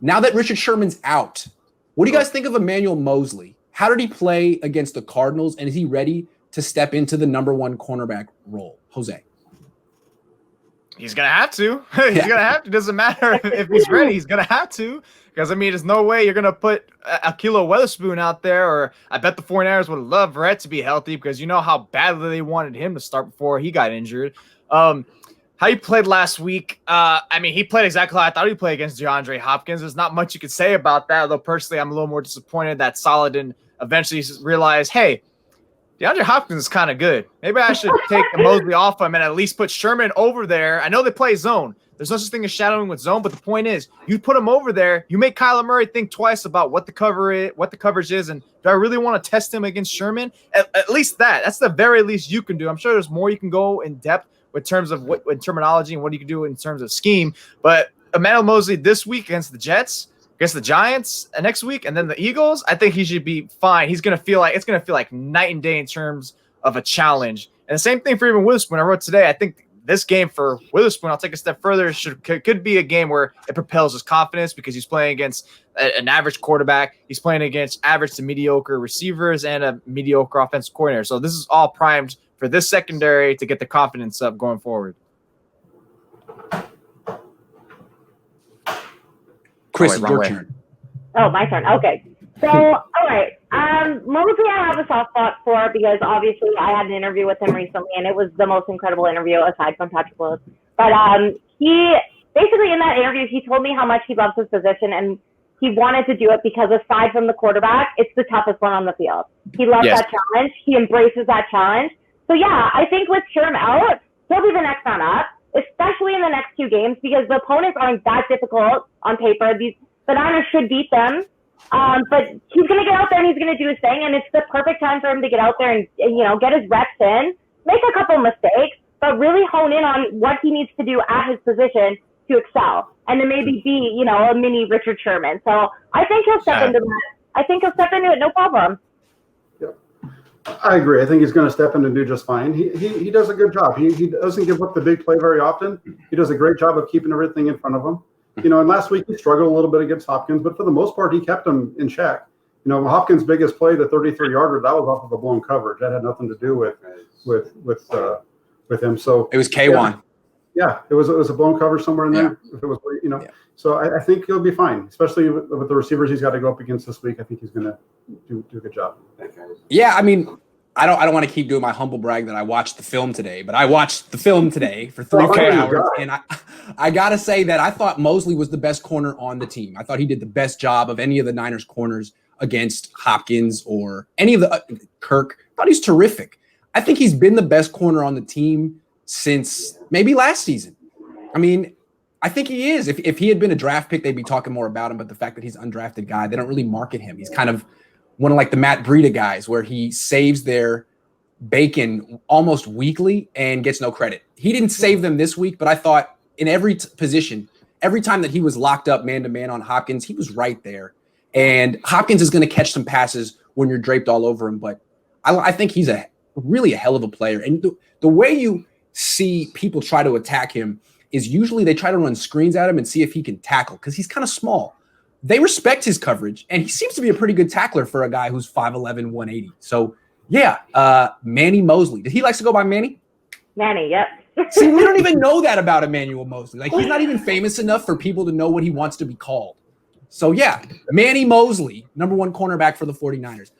Now that Richard Sherman's out, what do you guys think of Emmanuel Moseley? How did he play against the Cardinals, and is he ready to step into the number one cornerback role? Jose. He's going to have to. He's going to have to. Doesn't matter if he's ready. He's going to have to. Because, I mean, there's no way you're going to put Akilo Weatherspoon out there, or I bet the 49ers would love Rhett to be healthy because you know how badly they wanted him to start before he got injured. How he played last week, I mean, he played exactly how I thought he'd play against DeAndre Hopkins. There's not much you could say about that, although personally I'm a little more disappointed that Solid didn't eventually realize, hey, DeAndre Hopkins is kind of good. Maybe I should take Moseley off him and at least put Sherman over there. I know they play zone. There's no such thing as shadowing with zone, but the point is, you put him over there, you make Kyler Murray think twice about what the coverage is, and do I really want to test him against Sherman? At least that's the very least you can do. I'm sure there's more you can go in depth with terms of what terminology and what you can do in terms of scheme. But Emmanuel Moseley this week against the Jets, against the Giants next week, and then the Eagles, I think he should be fine. It's going to feel like night and day in terms of a challenge. And the same thing for even Witherspoon. I wrote today, I think this game for Witherspoon, I'll take a step further, could be a game where it propels his confidence because he's playing against an average quarterback. He's playing against average to mediocre receivers and a mediocre offensive coordinator. So this is all primed for this secondary to get the confidence up going forward. Chris, your turn. Oh, my turn. Okay. So, all right. Moseley I have a soft spot for because obviously I had an interview with him recently and it was the most incredible interview aside from Patrick Willis. But he basically in that interview, he told me how much he loves his position and he wanted to do it because aside from the quarterback, it's the toughest one on the field. He loves that challenge. He embraces that challenge. So yeah, I think with Sherm out, he'll be the next man up, especially in the next two games because the opponents aren't that difficult on paper. The Niners should beat them. But he's going to get out there and he's going to do his thing, and it's the perfect time for him to get out there and get his reps in, make a couple mistakes, but really hone in on what he needs to do at his position to excel, and to maybe be, a mini Richard Sherman. So I think he'll step into that. I think he'll step into it, no problem. Yep. I agree. I think he's going to step in and do just fine. He does a good job. He doesn't give up the big play very often. He does a great job of keeping everything in front of him. And last week he struggled a little bit against Hopkins, but for the most part, he kept him in check. Hopkins' biggest play, the 33-yarder, that was off of a blown coverage. That had nothing to do with him. So it was K1. Yeah, it was a blown coverage somewhere in there. If it was, So I think he'll be fine, especially with the receivers he's got to go up against this week. I think he's going to do a good job. Yeah, I mean, I don't want to keep doing my humble brag that I watched the film today, but I watched the film today for 3-4 hours, and I got to say that I thought Moseley was the best corner on the team. I thought he did the best job of any of the Niners corners against Hopkins or any of the Kirk. I thought he's terrific. I think he's been the best corner on the team since maybe last season. I mean, I think he is. If he had been a draft pick, they'd be talking more about him, but the fact that he's an undrafted guy, they don't really market him. He's kind of one of like the Matt Breida guys where he saves their bacon almost weekly and gets no credit. He didn't save them this week, but I thought in every position, every time that he was locked up man-to-man on Hopkins, he was right there. And Hopkins is going to catch some passes when you're draped all over him, but I think he's really a hell of a player. And the way you see people try to attack him is usually they try to run screens at him and see if he can tackle because he's kind of small. They respect his coverage, and he seems to be a pretty good tackler for a guy who's 5'11", 180. So, yeah, Manny Moseley. Did he like to go by Manny? Manny, yep. See, we don't even know that about Emmanuel Moseley. Like, he's not even famous enough for people to know what he wants to be called. So, yeah, Manny Moseley, number one cornerback for the 49ers.